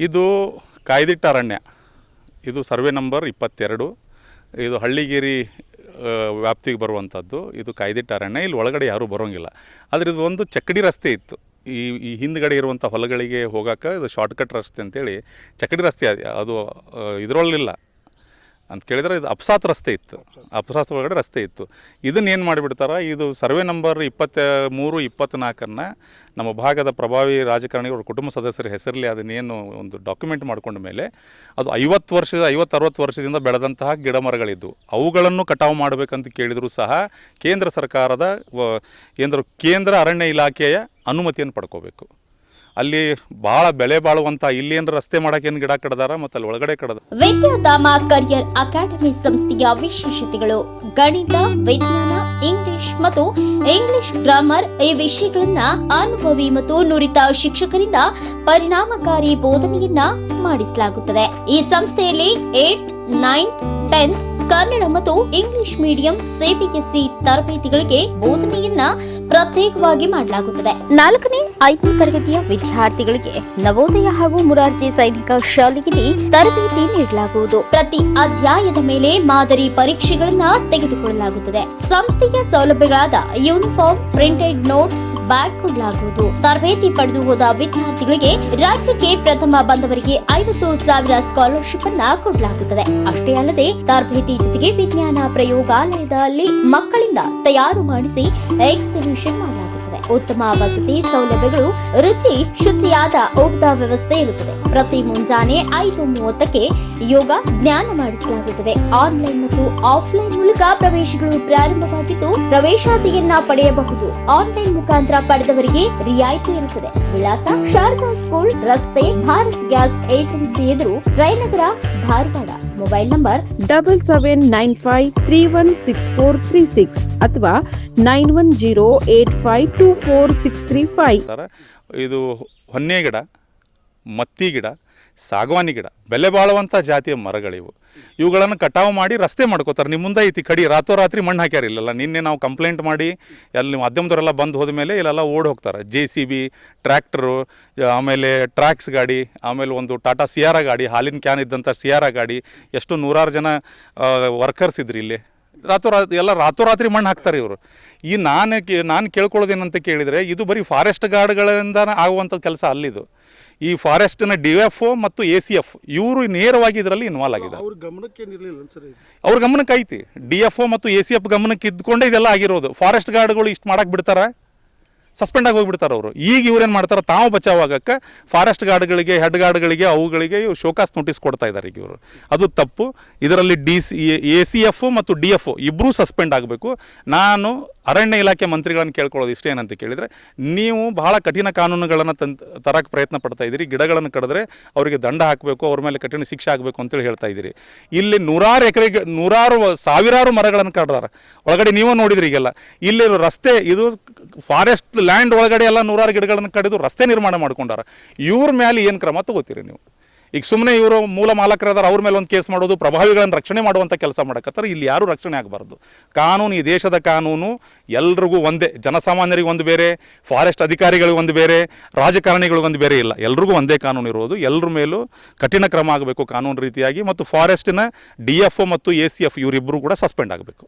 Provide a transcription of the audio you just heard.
ಇದು ಕಾಯ್ದಿಟ್ಟ ಅರಣ್ಯ. ಇದು ಸರ್ವೆ ನಂಬರ್ 22. ಇದು ಹಳ್ಳಿಗೇರಿ ವ್ಯಾಪ್ತಿಗೆ ಬರುವಂಥದ್ದು. ಇದು ಕಾಯ್ದಿಟ್ಟ ಅರಣ್ಯ. ಇಲ್ಲಿ ಒಳಗಡೆ ಯಾರೂ ಬರೋಂಗಿಲ್ಲ. ಆದರೆ ಇದು ಒಂದು ಚಕ್ಕಡಿ ರಸ್ತೆ ಇತ್ತು. ಈ ಹಿಂದ್ಗಡೆ ಇರುವಂಥ ಹೊಲಗಳಿಗೆ ಹೋಗೋಕೆ ಇದು ಶಾರ್ಟ್ಕಟ್ ರಸ್ತೆ ಅಂತೇಳಿ ಚಕ್ಕಡಿ ರಸ್ತೆ. ಅದು ಇದರೊಳಗಿಲ್ಲ ಅಂತ ಕೇಳಿದರೆ ಇದು ಅಪ್ಸಾತ್ ರಸ್ತೆ ಇತ್ತು. ಅಪ್ಸಾತ್ ಒಳಗಡೆ ರಸ್ತೆ ಇತ್ತು. ಇದನ್ನೇನು ಮಾಡಿಬಿಡ್ತಾರೆ, ಇದು ಸರ್ವೆ ನಂಬರ್ 23, 24 ನಮ್ಮ ಭಾಗದ ಪ್ರಭಾವಿ ರಾಜಕಾರಣಿಗಳ ಕುಟುಂಬ ಸದಸ್ಯರ ಹೆಸರಲ್ಲಿ ಅದನ್ನೇನು ಒಂದು ಡಾಕ್ಯುಮೆಂಟ್ ಮಾಡ್ಕೊಂಡ ಮೇಲೆ ಅದು 50-60 ವರ್ಷದಿಂದ ಬೆಳೆದಂತಹ ಗಿಡ ಮರಗಳಿದ್ದು ಅವುಗಳನ್ನು ಕಟಾವು ಮಾಡಬೇಕಂತ ಕೇಳಿದರೂ ಸಹ ಕೇಂದ್ರ ಸರ್ಕಾರದ ಕೇಂದ್ರ ಅರಣ್ಯ ಇಲಾಖೆಯ ಅನುಮತಿಯನ್ನು ಪಡ್ಕೋಬೇಕು. ಅಲ್ಲಿ ಭಾಳ ಬೆಳೆ ಬಾಳುವಂಥ ಇಲ್ಲೇನು ರಸ್ತೆ ಮಾಡೋಕ್ಕೇನು ಗಿಡ ಕಡ್ದಾರ ಮತ್ತು ಅಲ್ಲಿ ಒಳಗಡೆ ಕಡ್ದ. ವಿದ್ಯಾಧಾಮ ಕರಿಯರ್ ಅಕಾಡೆಮಿ ಸಂಸ್ಥೆಯ ವಿಶೇಷತೆಗಳು: ಗಣಿತ, ವಿಜ್ಞಾನ, ಇಂಗ್ಲಿಷ್ ಮತ್ತು ಇಂಗ್ಲಿಷ್ ಗ್ರಾಮರ್ ಈ ವಿಷಯಗಳನ್ನ ಅನುಭವಿ ಮತ್ತು ನುರಿತ ಶಿಕ್ಷಕರಿಂದ ಪರಿಣಾಮಕಾರಿ ಬೋಧನೆಯನ್ನ ಮಾಡಿಸಲಾಗುತ್ತದೆ. ಈ ಸಂಸ್ಥೆಯಲ್ಲಿ 8th, 9th, 10th ಕನ್ನಡ ಮತ್ತು ಇಂಗ್ಲಿಷ್ ಮೀಡಿಯಂ ಸಿಬಿಎಸ್ಇ ತರಬೇತಿಗಳಿಗೆ ಬೋಧನೆಯನ್ನ ಪ್ರತ್ಯೇಕವಾಗಿ ಮಾಡಲಾಗುತ್ತದೆ. 4ನೇ, 5ನೇ ತರಗತಿಯ ವಿದ್ಯಾರ್ಥಿಗಳಿಗೆ ನವೋದಯ ಹಾಗೂ ಮುರಾರ್ಜಿ ಸೈನಿಕ ಶಾಲೆಯಲ್ಲಿ ತರಬೇತಿ ನೀಡಲಾಗುವುದು. ಪ್ರತಿ ಅಧ್ಯಾಯದ ಮೇಲೆ ಮಾದರಿ ಪರೀಕ್ಷೆಗಳನ್ನ ತೆಗೆದುಕೊಳ್ಳಲಾಗುತ್ತದೆ. ಸಂಸ್ಥೆಯ ಸೌಲಭ್ಯಗಳಾದ ಯೂನಿಫಾರ್ಮ್, ಪ್ರಿಂಟೆಡ್ ನೋಟ್ಸ್, ಬ್ಯಾಗ್ ಕೊಡಲಾಗುವುದು. ತರಬೇತಿ ಪಡೆದು ಹೋದ ವಿದ್ಯಾರ್ಥಿಗಳಿಗೆ ರಾಜ್ಯಕ್ಕೆ ಪ್ರಥಮ ಬಂದವರಿಗೆ 50,000 ಸ್ಕಾಲರ್ಶಿಪ್ ಅನ್ನ ಕೊಡಲಾಗುತ್ತದೆ. ಅಷ್ಟೇ ಅಲ್ಲದೆ ತರಬೇತಿ ಜೊತೆಗೆ ವಿಜ್ಞಾನ ಪ್ರಯೋಗಾಲಯದಲ್ಲಿ ಮಕ್ಕಳಿಂದ ತಯಾರು ಮಾಡಿಸಿ ಎಕ್ಸಿಬಿಷನ್ ಮಾಡಲಾಗುತ್ತದೆ. ಉತ್ತಮ ವಸತಿ ಸೌಲಭ್ಯಗಳು, ರುಚಿ ಶುಚಿಯಾದ ಊಟದ ವ್ಯವಸ್ಥೆ ಇರುತ್ತದೆ. ಪ್ರತಿ ಮುಂಜಾನೆ 5:30ಕ್ಕೆ ಯೋಗ ಜ್ಞಾನ ಮಾಡಿಸಲಾಗುತ್ತದೆ. ಆನ್ಲೈನ್ ಮತ್ತು ಆಫ್ಲೈನ್ ಮೂಲಕ ಪ್ರವೇಶಗಳು ಪ್ರಾರಂಭವಾಗಿದ್ದು ಪ್ರವೇಶಾತಿಯನ್ನ ಪಡೆಯಬಹುದು. ಆನ್ಲೈನ್ ಮುಖಾಂತರ ಪಡೆದವರಿಗೆ ರಿಯಾಯಿತಿ ಇರುತ್ತದೆ. ವಿಳಾಸ: ಶಾರದಾ ಸ್ಕೂಲ್ ರಸ್ತೆ, ಭಾರತ್ ಗ್ಯಾಸ್ ಏಜೆನ್ಸಿ ಎದುರು, ಜಯನಗರ, ಧಾರವಾಡ. ಮೊಬೈಲ್ ನಂಬರ್ 7795316436 ಅಥವಾ 9108524635. ಇದು ಹೊನ್ನೆ ಗಿಡ, ಮತ್ತಿ ಗಿಡ, ಸಾಗವಾನಿ ಗಿಡ, ಬೆಲೆ ಬಾಳುವಂಥ ಜಾತಿಯ ಮರಗಳಿವು. ಇವುಗಳನ್ನು ಕಟಾವು ಮಾಡಿ ರಸ್ತೆ ಮಾಡ್ಕೋತಾರೆ. ನಿಮ್ಮ ಮುಂದೆ ಐತಿ ಕಡಿ, ರಾತ್ರೋರಾತ್ರಿ ಮಣ್ಣು ಹಾಕ್ಯಾರ. ಇಲ್ಲೆಲ್ಲ ನಿನ್ನೆ ನಾವು ಕಂಪ್ಲೇಂಟ್ ಮಾಡಿ ಅಲ್ಲಿ ಮಾಧ್ಯಮದವರೆಲ್ಲ ಬಂದು ಹೋದ ಮೇಲೆ ಇಲ್ಲೆಲ್ಲ ಓಡಿ ಹೋಗ್ತಾರೆ. JCB, ಟ್ರ್ಯಾಕ್ಟರು, ಆಮೇಲೆ ಟ್ರ್ಯಾಕ್ಸ್ ಗಾಡಿ, ಆಮೇಲೆ ಒಂದು ಟಾಟಾ ಸಿಯಾರಾ ಗಾಡಿ, ಹಾಲಿನ ಕ್ಯಾನ್ ಇದ್ದಂಥ ಸಿಯಾರಾ ಗಾಡಿ, ಎಷ್ಟು 100 ಜನ ವರ್ಕರ್ಸ್ ಇದ್ರಿ ಇಲ್ಲಿ. ರಾತ್ರೋರಾತ್ರಿ ಮಣ್ಣು ಹಾಕ್ತಾರೆ ಇವರು. ಈ ನಾನು ಕೇಳ್ಕೊಳ್ಳೋದೇನಂತ ಕೇಳಿದರೆ, ಇದು ಬರೀ ಫಾರೆಸ್ಟ್ ಗಾರ್ಡ್ಗಳಿಂದ ಆಗುವಂಥ ಕೆಲಸ ಅಲ್ಲಿದು. ಈ ಫಾರೆಸ್ಟ್ನ DFO ಮತ್ತು ACF ಇವರು ನೇರವಾಗಿ ಇದರಲ್ಲಿ ಇನ್ವಾಲ್ವ್ ಆಗಿದ್ದಾರೆ. ಅವ್ರ ಗಮನಕ್ಕೆ ಐತಿ. DFO ಮತ್ತು ACF ಗಮನಕ್ಕೆ ಇದ್ಕೊಂಡೇ ಇದೆಲ್ಲ ಆಗಿರೋದು. ಫಾರೆಸ್ಟ್ ಗಾರ್ಡ್ಗಳು ಇಷ್ಟು ಮಾಡಕ್ಕೆ ಬಿಡ್ತಾರೆ? ಸಸ್ಪೆಂಡ್ ಆಗಿ ಹೋಗಿಬಿಡ್ತಾರೆ ಅವರು. ಈಗ ಇವ್ರೇನು ಮಾಡ್ತಾರೆ, ತಾವು ಬಚಾವಾಗಕ್ಕೆ ಫಾರೆಸ್ಟ್ ಗಾರ್ಡ್ಗಳಿಗೆ, ಹೆಡ್ ಗಾರ್ಡ್ಗಳಿಗೆ, ಅವುಗಳಿಗೆ ಶೋಕಾಸ್ ನೋಟಿಸ್ ಕೊಡ್ತಾ ಇದ್ದಾರೆ ಈಗ ಇವರು. ಅದು ತಪ್ಪು. ಇದರಲ್ಲಿ ACF ಮತ್ತು DFO ಇಬ್ಬರೂ ಸಸ್ಪೆಂಡ್ ಆಗಬೇಕು. ನಾನು ಅರಣ್ಯ ಇಲಾಖೆ ಮಂತ್ರಿಗಳನ್ನು ಕೇಳ್ಕೊಳ್ಳೋದು ಇಷ್ಟೇ ಏನಂತ ಕೇಳಿದರೆ, ನೀವು ಬಹಳ ಕಠಿಣ ಕಾನೂನುಗಳನ್ನು ತರಕ್ಕೆ ಪ್ರಯತ್ನ ಪಡ್ತಾ ಇದ್ದೀರಿ. ಗಿಡಗಳನ್ನು ಕಡಿದ್ರೆ ಅವರಿಗೆ ದಂಡ ಹಾಕಬೇಕು, ಅವ್ರ ಮೇಲೆ ಕಠಿಣ ಶಿಕ್ಷೆ ಆಗಬೇಕು ಅಂತೇಳಿ ಹೇಳ್ತಾ ಇದ್ದೀರಿ. ಇಲ್ಲಿ 100 ಎಕರೆಗೆ 100,000 ಮರಗಳನ್ನು ಕಡ್ದಾರೆ. ಒಳಗಡೆ ನೀವು ನೋಡಿದ್ರಿ ಈಗೆಲ್ಲ. ಇಲ್ಲಿ ರಸ್ತೆ, ಇದು ಫಾರೆಸ್ಟ್ ಲ್ಯಾಂಡ್ ಒಳಗಡೆ ಎಲ್ಲ 100 ಗಿಡಗಳನ್ನು ಕಡಿದು ರಸ್ತೆ ನಿರ್ಮಾಣ ಮಾಡ್ಕೊಂಡಾರ. ಇವ್ರ ಮೇಲೆ ಏನು ಕ್ರಮ ತಗೋತೀರಿ ನೀವು? ಈಗ ಸುಮ್ಮನೆ ಇವರು ಮೂಲ ಮಾಲಕರಾದಾರ, ಅವ್ರ ಮೇಲೆ ಒಂದು ಕೇಸ್ ಮಾಡೋದು, ಪ್ರಭಾವಿಗಳನ್ನು ರಕ್ಷಣೆ ಮಾಡುವಂಥ ಕೆಲಸ ಮಾಡಕತ್ತಾರೆ. ಇಲ್ಲಿ ಯಾರೂ ರಕ್ಷಣೆ ಆಗಬಾರ್ದು. ಕಾನೂನು, ಈ ದೇಶದ ಕಾನೂನು ಎಲ್ರಿಗೂ ಒಂದೇ. ಜನಸಾಮಾನ್ಯರಿಗೆ ಒಂದು ಬೇರೆ, ಫಾರೆಸ್ಟ್ ಅಧಿಕಾರಿಗಳಿಗೆ ಒಂದು ಬೇರೆ, ರಾಜಕಾರಣಿಗಳಿಗೆ ಒಂದು ಬೇರೆ ಇಲ್ಲ. ಎಲ್ರಿಗೂ ಒಂದೇ ಕಾನೂನು ಇರೋದು. ಎಲ್ಲರ ಮೇಲೂ ಕಠಿಣ ಕ್ರಮ ಆಗಬೇಕು ಕಾನೂನು ರೀತಿಯಾಗಿ. ಮತ್ತು ಫಾರೆಸ್ಟಿನ DFO ಮತ್ತು ACF ಇವರಿಬ್ಬರು ಕೂಡ ಸಸ್ಪೆಂಡ್ ಆಗಬೇಕು.